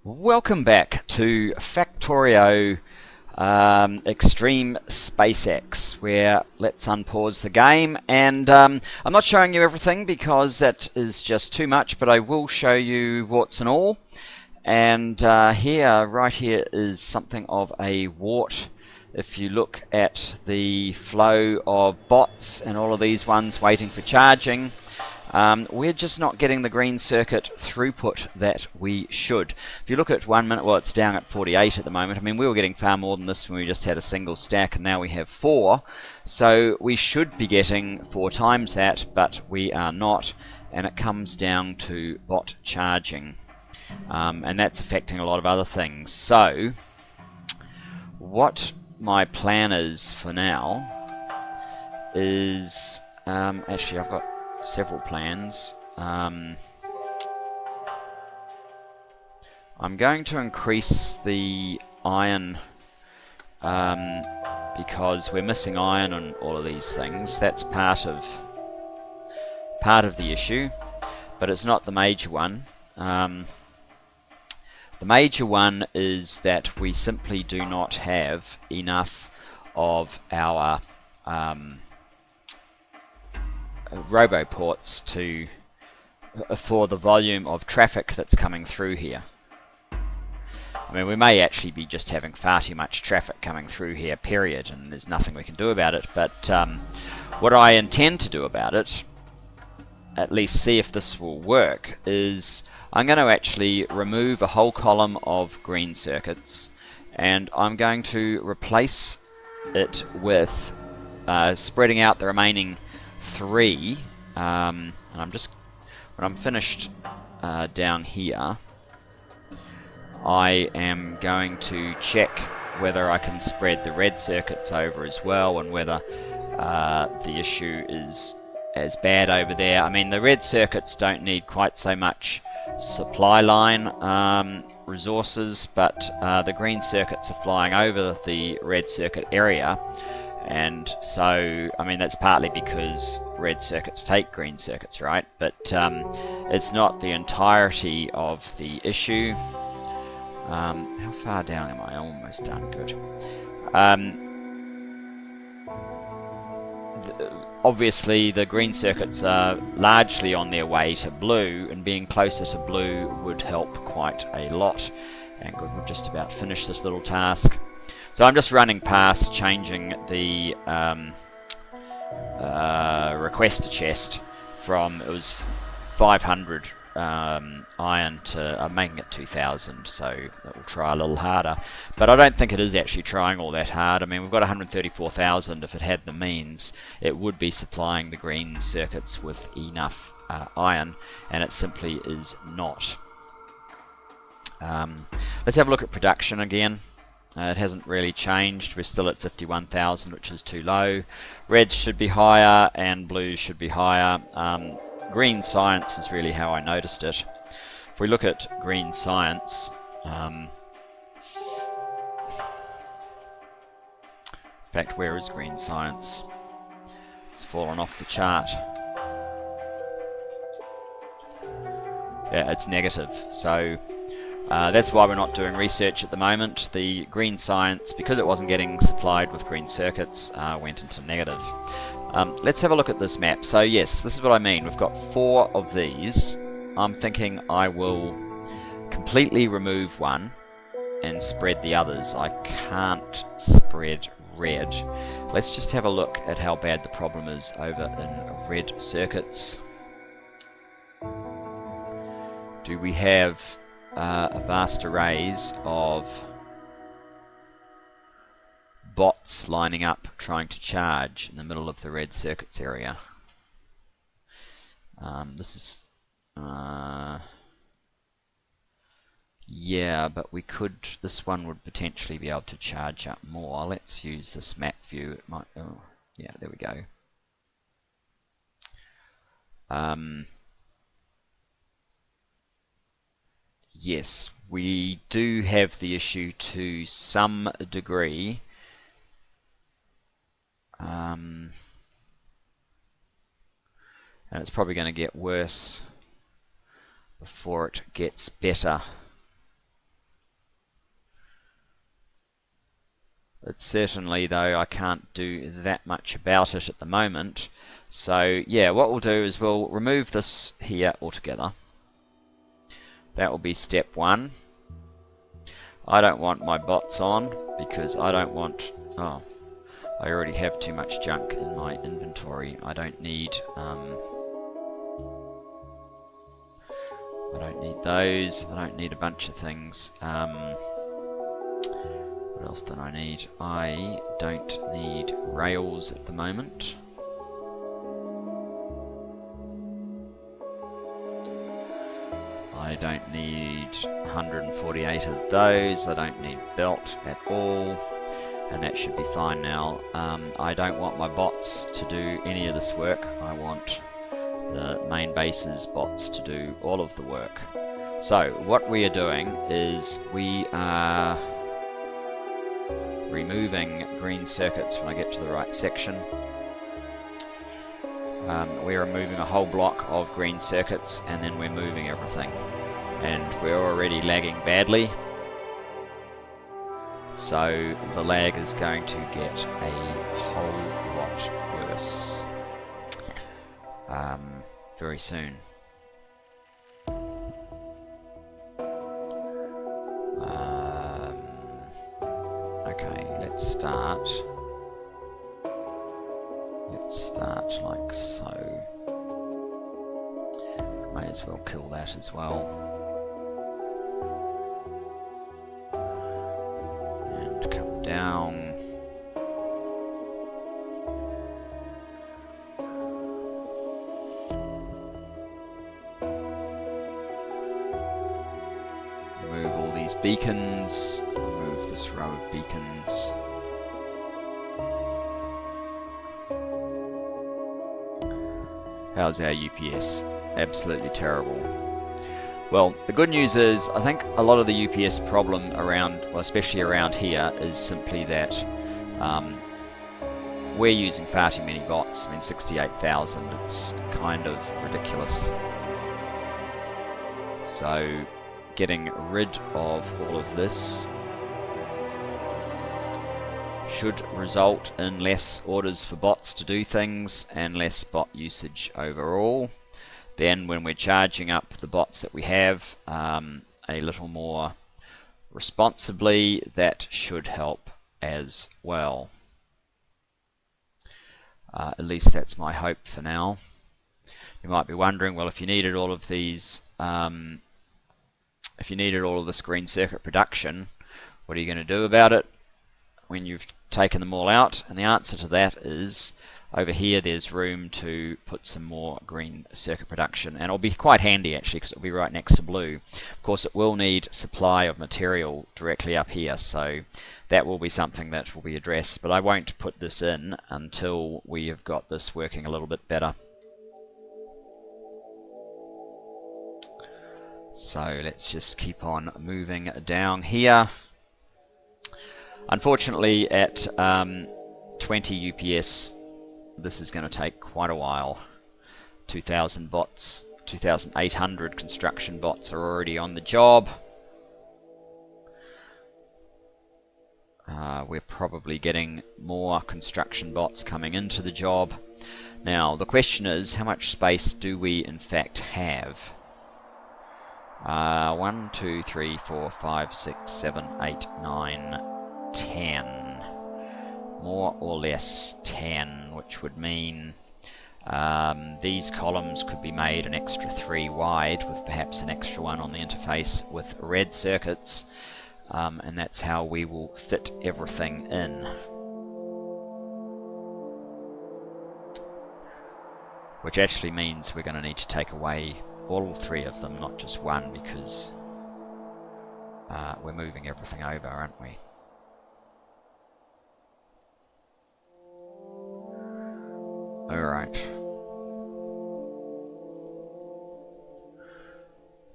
Welcome back to Factorio Extreme SpaceX, where let's unpause the game. And I'm not showing you everything because that is just too much, but I will show you warts and all. And right here is something of a wart. If you look at the flow of bots and all of these ones waiting for charging, we're just not getting the green circuit throughput that we should. If you look at 1 minute, well, it's down at 48 at the moment. I mean, we were getting far more than this when we just had a single stack, and now we have 4. So we should be getting 4 times that, but we are not, and it comes down to bot charging. And that's affecting a lot of other things. So what my plan is for now is, actually I've got several plans. I'm going to increase the iron because we're missing iron on all of these things. That's part of the issue, but it's not the major one. The major one is that we simply do not have enough of our roboports for the volume of traffic that's coming through here. I mean, we may actually be just having far too much traffic coming through here, period, and there's nothing we can do about it. But what I intend to do about it, at least see if this will work, is I'm going to actually remove a whole column of green circuits, and I'm going to replace it with spreading out the remaining 3, and I'm just, when I'm finished down here, I am going to check whether I can spread the red circuits over as well, and whether the issue is as bad over there. I mean, the red circuits don't need quite so much supply line resources, but the green circuits are flying over the red circuit area, and so, I mean, that's partly because red circuits take green circuits, right? But it's not the entirety of the issue. How far down am I? Almost done. Good. Obviously the green circuits are largely on their way to blue, and being closer to blue would help quite a lot. And good, we've just about finished this little task. So I'm just running past, changing the requester chest from, it was 500 iron to, I'm making it 2000, so that will try a little harder. But I don't think it is actually trying all that hard. I mean, we've got 134,000. If it had the means, it would be supplying the green circuits with enough iron, and it simply is not. Let's have a look at production again. It hasn't really changed. We're still at 51,000, which is too low. Red should be higher, and blue should be higher. Green science is really how I noticed it. If we look at green science, in fact, where is green science? It's fallen off the chart. Yeah, it's negative. So that's why we're not doing research at the moment. The green science, because it wasn't getting supplied with green circuits, went into negative. Let's have a look at this map. So yes, this is what I mean. We've got 4 of these. I'm thinking I will completely remove one and spread the others. I can't spread red. Let's just have a look at how bad the problem is over in red circuits. Do we have a vast arrays of bots lining up trying to charge in the middle of the red circuits area? This is yeah, but we could, this one would potentially be able to charge up more. Let's use this map view. It might, oh yeah, there we go. Yes, we do have the issue to some degree. And it's probably going to get worse before it gets better. It's certainly, though, I can't do that much about it at the moment. So yeah, what we'll do is we'll remove this here altogether. That will be step one. I don't want my bots on because I don't want... Oh, I already have too much junk in my inventory. I don't need those. I don't need a bunch of things. What else do I need? I don't need rails at the moment. I don't need 148 of those. I don't need belt at all. And that should be fine now. I don't want my bots to do any of this work. I want the main base's bots to do all of the work. So what we are doing is we are removing green circuits when I get to the right section. We're removing a whole block of green circuits, and then we're moving everything. And we're already lagging badly, so the lag is going to get a whole lot worse very soon. Okay, let's start. Let's start like so. May as well kill that as well. And come down. Remove all these beacons. Remove this row of beacons. How's our UPS? Absolutely terrible. Well, the good news is, I think a lot of the UPS problem around, well, especially around here, is simply that we're using far too many bots. I mean, 68,000, it's kind of ridiculous. So, getting rid of all of this should result in less orders for bots to do things and less bot usage overall. Then when we're charging up the bots that we have a little more responsibly, that should help as well. At least that's my hope for now. You might be wondering, well, if you needed all of these, if you needed all of this green circuit production, what are you going to do about it when you've taken them all out? And the answer to that is, over here there's room to put some more green circuit production, and it'll be quite handy actually because it'll be right next to blue. Of course, it will need supply of material directly up here, so that will be something that will be addressed, but I won't put this in until we have got this working a little bit better. So let's just keep on moving down here. Unfortunately, at 20 UPS, this is going to take quite a while. 2,000 bots, 2,800 construction bots are already on the job. We're probably getting more construction bots coming into the job. Now, the question is, how much space do we in fact have? 1, 2, 3, 4, 5, 6, 7, 8, 9, 10. More or less 10, which would mean these columns could be made an extra 3 wide, with perhaps an extra one on the interface with red circuits, and that's how we will fit everything in. Which actually means we're going to need to take away all 3 of them, not just one, because we're moving everything over, aren't we? Alright.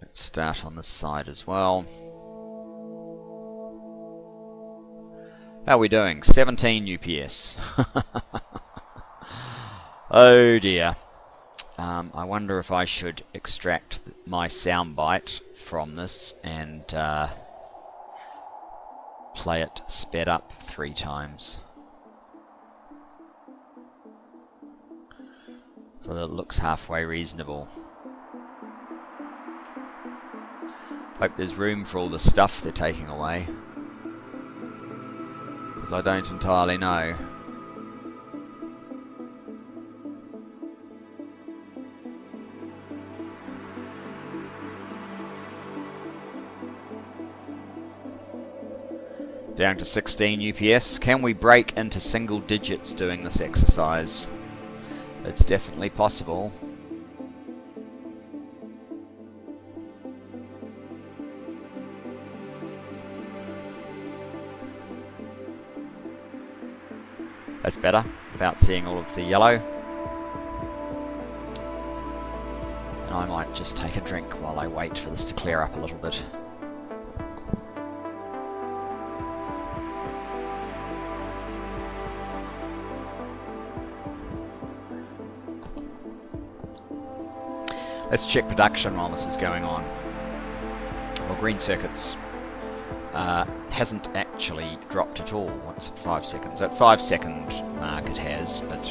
Let's start on this side as well. How are we doing? 17 UPS. Oh dear. I wonder if I should extract my soundbite from this and play it sped up 3 times so that it looks halfway reasonable. Hope there's room for all the stuff they're taking away, because I don't entirely know. Down to 16 UPS. Can we break into single digits doing this exercise? It's definitely possible. That's better, without seeing all of the yellow. And I might just take a drink while I wait for this to clear up a little bit. Let's check production while this is going on. Well, green circuits hasn't actually dropped at all. What's at 5 seconds? At 5 second mark it has, but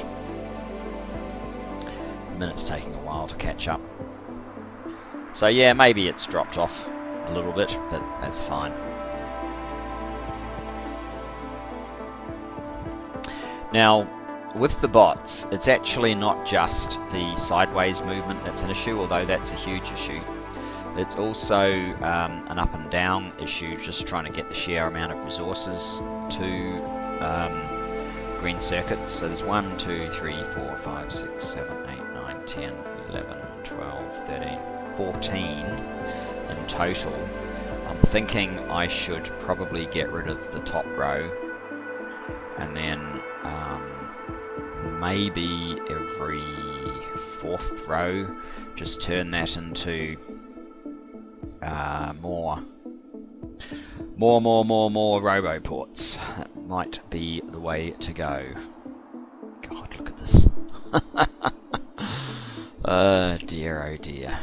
the minute's taking a while to catch up. So yeah, maybe it's dropped off a little bit, but that's fine. Now, with the bots, it's actually not just the sideways movement that's an issue, although that's a huge issue. It's also an up and down issue, just trying to get the sheer amount of resources to green circuits. So there's 1, 2, 3, 4, 5, 6, 7, 8, 9, 10, 11, 12, 13, 14 in total. I'm thinking I should probably get rid of the top row, and then maybe every 4th row just turn that into more robo ports. That might be the way to go. God, look at this. Oh dear, oh dear.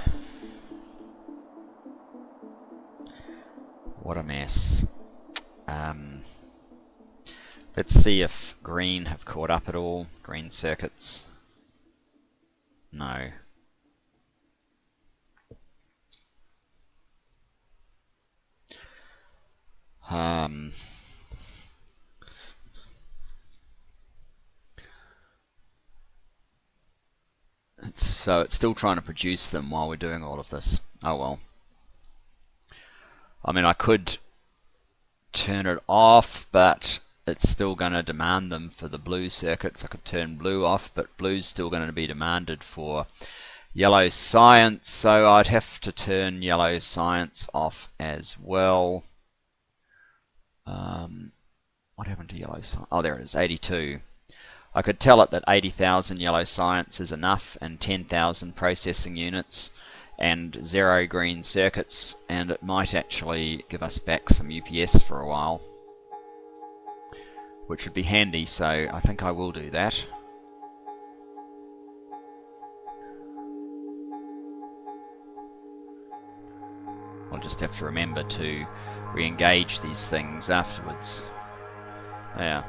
What a mess. Let's see if green have caught up at all. Green circuits. No. So it's still trying to produce them while we're doing all of this. Oh well. I mean, I could turn it off, but it's still going to demand them for the blue circuits. I could turn blue off, but blue's still going to be demanded for yellow science, so I'd have to turn yellow science off as well. What happened to yellow science? Oh, there it is, 82. I could tell it that 80,000 yellow science is enough, and 10,000 processing units, and 0 green circuits, and it might actually give us back some UPS for a while, which would be handy, so I think I will do that. I'll just have to remember to re-engage these things afterwards. There.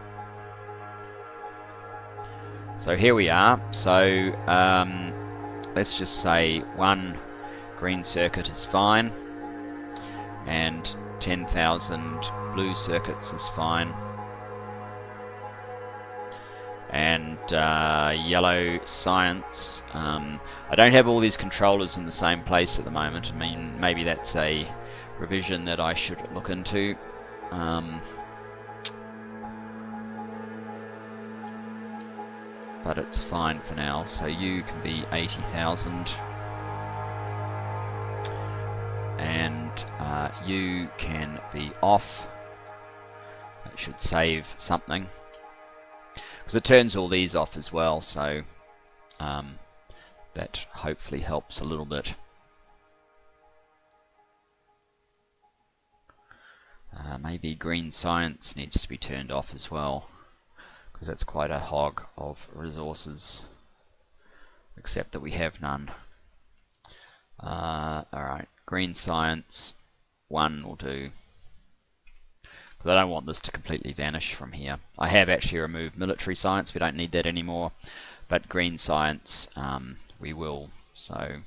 So here we are. So let's just say 1 green circuit is fine, and 10,000 blue circuits is fine, and yellow science. I don't have all these controllers in the same place at the moment. I mean, maybe that's a revision that I should look into. But it's fine for now. So you can be 80,000, and you can be off. That should save something, because it turns all these off as well, so that hopefully helps a little bit. Maybe green science needs to be turned off as well, because that's quite a hog of resources, except that we have none. Alright, green science 1 will do. because I don't want this to completely vanish from here. I have actually removed military science, we don't need that anymore, but green science we will. So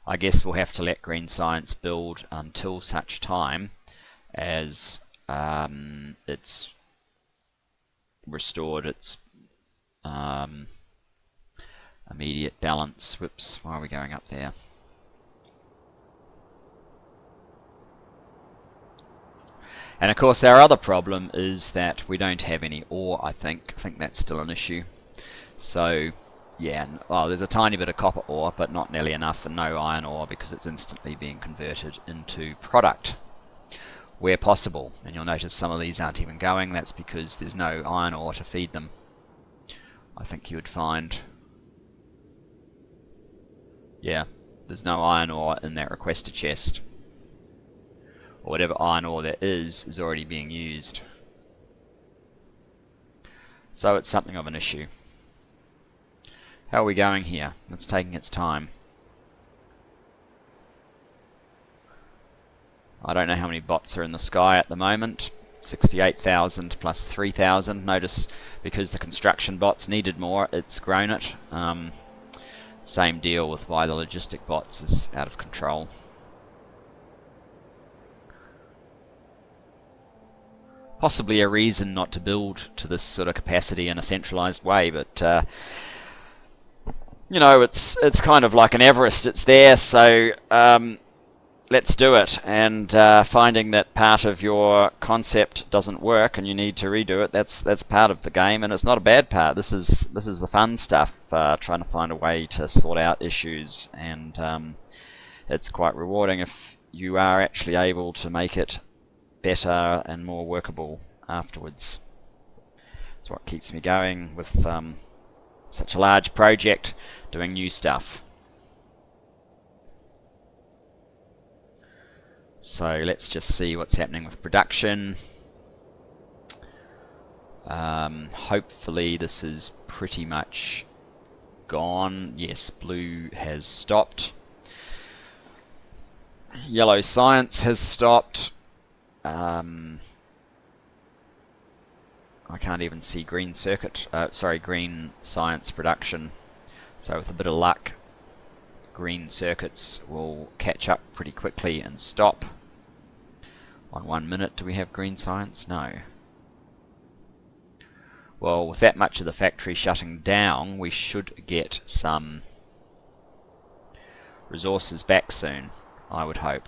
I guess we'll have to let green science build until such time as it's restored its immediate balance. Whoops, why are we going up there? And of course our other problem is that we don't have any ore, I think. I think that's still an issue. So yeah, well, there's a tiny bit of copper ore, but not nearly enough, and no iron ore because it's instantly being converted into product where possible. And you'll notice some of these aren't even going. That's because there's no iron ore to feed them. I think you would find, yeah, there's no iron ore in that requester chest. Or whatever iron ore there is already being used. So it's something of an issue. How are we going here? It's taking its time. I don't know how many bots are in the sky at the moment. 68,000 plus 3,000. Notice because the construction bots needed more, it's grown it. Same deal with why the logistic bots is out of control. Possibly a reason not to build to this sort of capacity in a centralized way, but you know, it's kind of like an Everest. It's there, so let's do it. And finding that part of your concept doesn't work and you need to redo it, that's part of the game, and it's not a bad part. This is the fun stuff, trying to find a way to sort out issues, and it's quite rewarding if you are actually able to make it better and more workable afterwards. It's what keeps me going with such a large project, doing new stuff. So let's just see what's happening with production. Hopefully this is pretty much gone. Yes, blue has stopped. Yellow science has stopped. I can't even see green green science production. So with a bit of luck, green circuits will catch up pretty quickly and stop. On 1 minute, do we have green science? No. Well, with that much of the factory shutting down, we should get some resources back soon, I would hope.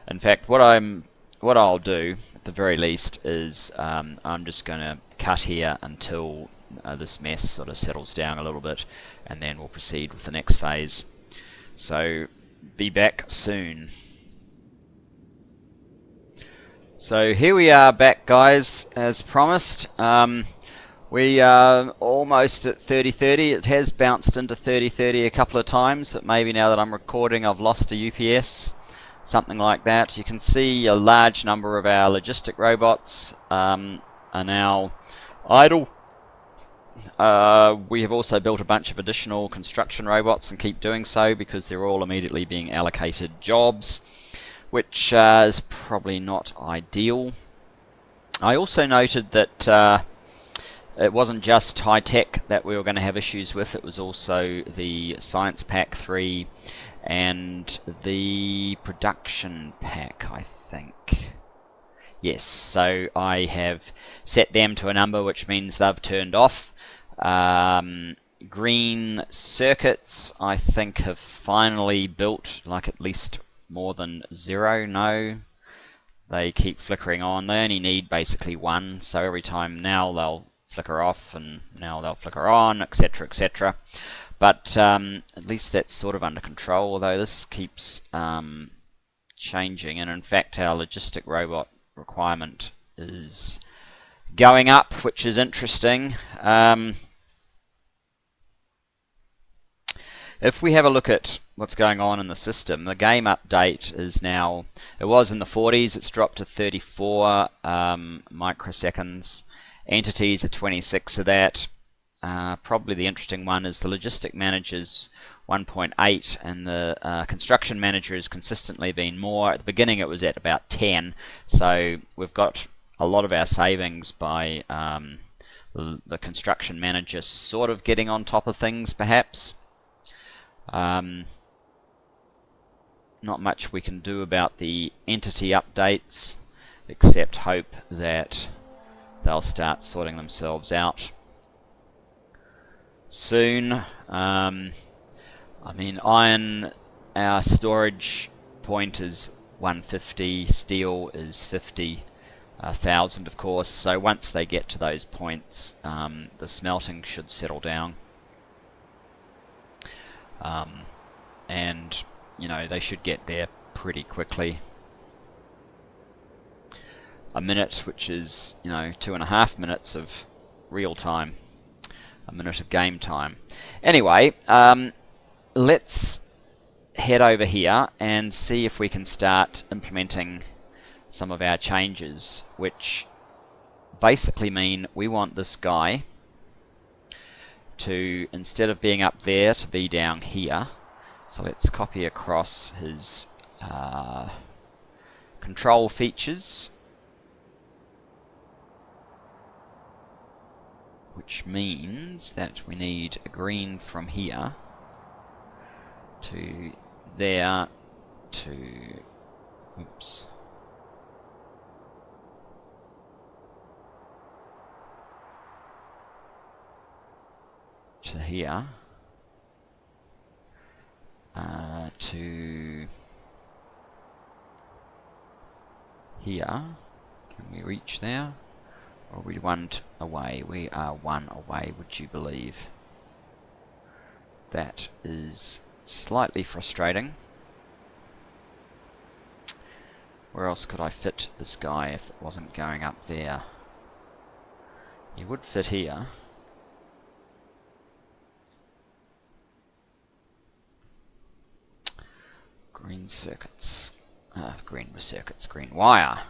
In fact, what I'll do at the very least is I'm just going to cut here until this mess sort of settles down a little bit, and then we'll proceed with the next phase. So be back soon. So here we are back, guys, as promised. We are almost at 3030. It has bounced into 3030 a couple of times, but maybe now that I'm recording I've lost a UPS. Something like that. You can see a large number of our logistic robots are now idle. We have also built a bunch of additional construction robots and keep doing so because they're all immediately being allocated jobs, which is probably not ideal. I also noted that it wasn't just high tech that we were going to have issues with, it was also the Science Pack 3 and the production pack, I think. Yes, so I have set them to a number which means they've turned off. Green circuits, I think, have finally built, like at least more than 0. No, they keep flickering on. They only need basically 1, so every time now they'll flicker off and now they'll flicker on, etc, etc. But at least that's sort of under control, although this keeps changing, and in fact our logistic robot requirement is going up, which is interesting. If we have a look at what's going on in the system, the game update is now, it was in the 40s, it's dropped to 34 microseconds. Entities are 26 of that. Probably the interesting one is the logistic managers 1.8, and the construction manager has consistently been more. At the beginning it was at about 10, so we've got a lot of our savings by the construction manager sort of getting on top of things, perhaps. Not much we can do about the entity updates, except hope that they'll start sorting themselves out soon. I mean, iron, our storage point is 150, steel is 50,000 of course, so once they get to those points, the smelting should settle down. And you know, they should get there pretty quickly. A minute, which is, you know, 2.5 minutes of real time, a minute of game time. Anyway, let's head over here and see if we can start implementing some of our changes, which basically mean we want this guy to, instead of being up there, to be down here. So let's copy across his control features, which means that we need a green from here to there to, oops, to here, to here. Can we reach there? Or are we one away? We are one away, would you believe? That is slightly frustrating. Where else could I fit this guy if it wasn't going up there? He would fit here. Green circuits. Green circuits, green wire.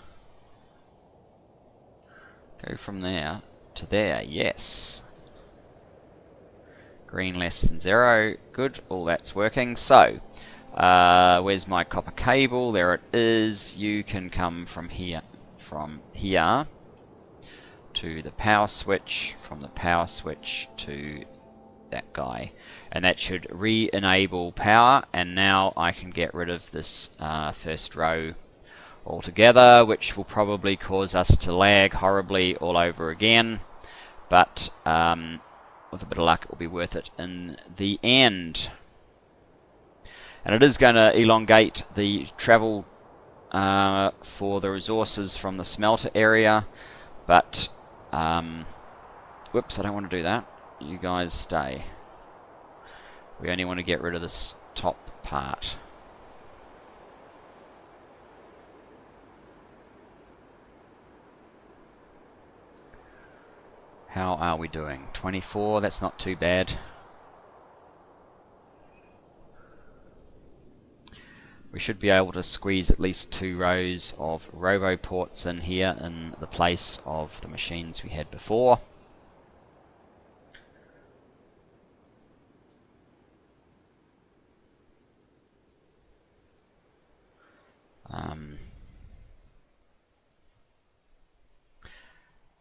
Go from there to there, yes. Green less than 0, good, all that's working. So, where's my copper cable? There it is. You can come from here to the power switch, from the power switch to that guy, and that should re-enable power, and now I can get rid of this first row altogether, which will probably cause us to lag horribly all over again, but with a bit of luck it will be worth it in the end. And it is going to elongate the travel for the resources from the smelter area, but whoops, I don't want to do that. You guys stay. We only want to get rid of this top part. How are we doing? 24, that's not too bad. We should be able to squeeze at least 2 rows of robo ports in here in the place of the machines we had before.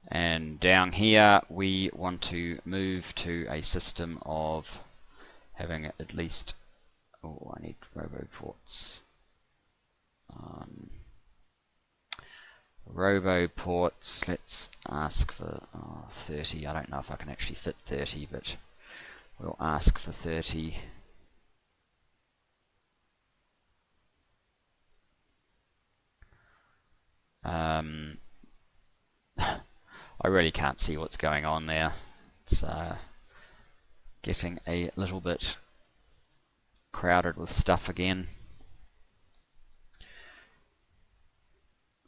And down here we want to move to a system of having at least, oh, I need robo ports. Robo ports, let's ask for 30. I don't know if I can actually fit 30, but we'll ask for 30. I really can't see what's going on there. It's getting a little bit crowded with stuff again.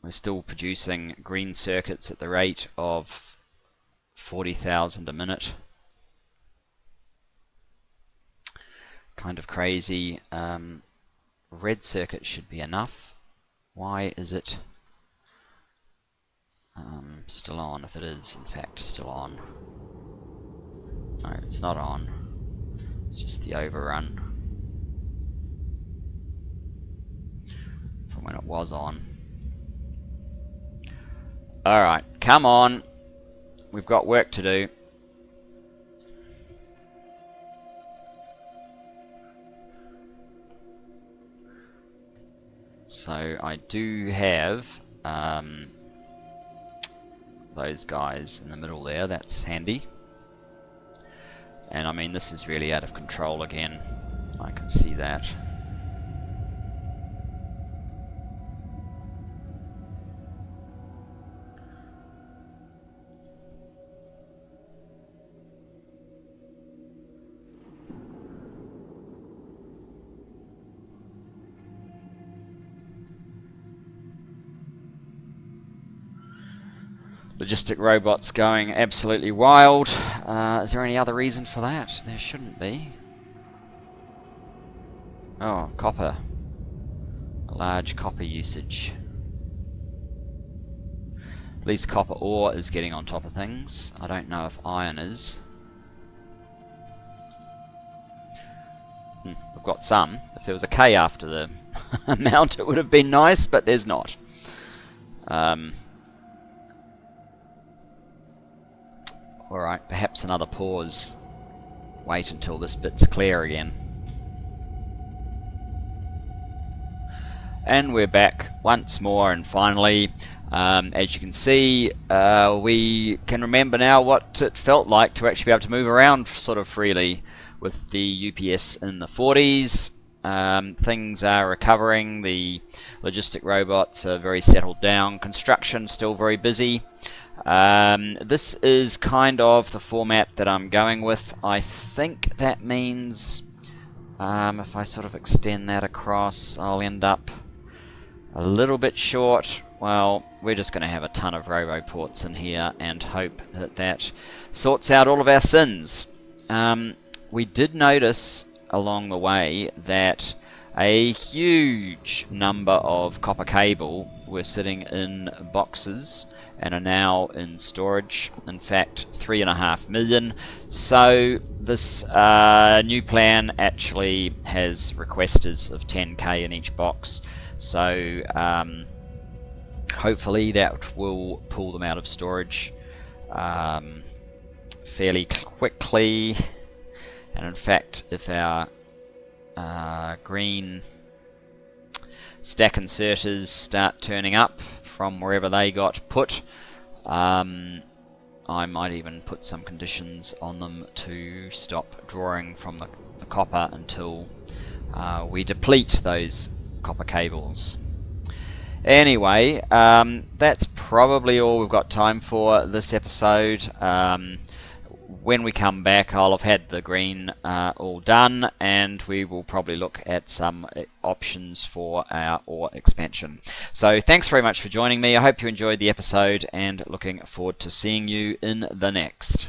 We're still producing green circuits at the rate of 40,000 a minute. Kind of crazy. Red circuit should be enough. Why is it still on, if it is in fact still on? No, it's not on. It's just the overrun. it was on. Alright, come on. We've got work to do. So I do have those guys in the middle there. That's handy. And I mean, this is really out of control again. I can see that. Logistic robots going absolutely wild. Is there any other reason for that? There shouldn't be. Oh, copper. A large copper usage. At least copper ore is getting on top of things. I don't know if iron is. We've got some. If there was a K after the amount, it would have been nice, but there's not. Alright, perhaps another pause. Wait until this bit's clear again. And we're back once more, and finally, as you can see, we can remember now what it felt like to actually be able to move around sort of freely with the UPS in the 40s. Things are recovering, the logistic robots are very settled down, construction still very busy. This is kind of the format that I'm going with. I think that means if I sort of extend that across, I'll end up a little bit short. Well, we're just going to have a ton of roboports in here and hope that that sorts out all of our sins. We did notice along the way that a huge number of copper cable were sitting in boxes and are now in storage. In fact, 3.5 million. So this new plan actually has requesters of 10k in each box. So hopefully that will pull them out of storage fairly quickly. And in fact, if our green stack inserters start turning up from wherever they got put, I might even put some conditions on them to stop drawing from the copper until we deplete those copper cables. Anyway, that's probably all we've got time for this episode. When we come back, I'll have had the green all done, and we will probably look at some options for our ore expansion. So thanks very much for joining me. I hope you enjoyed the episode, and looking forward to seeing you in the next.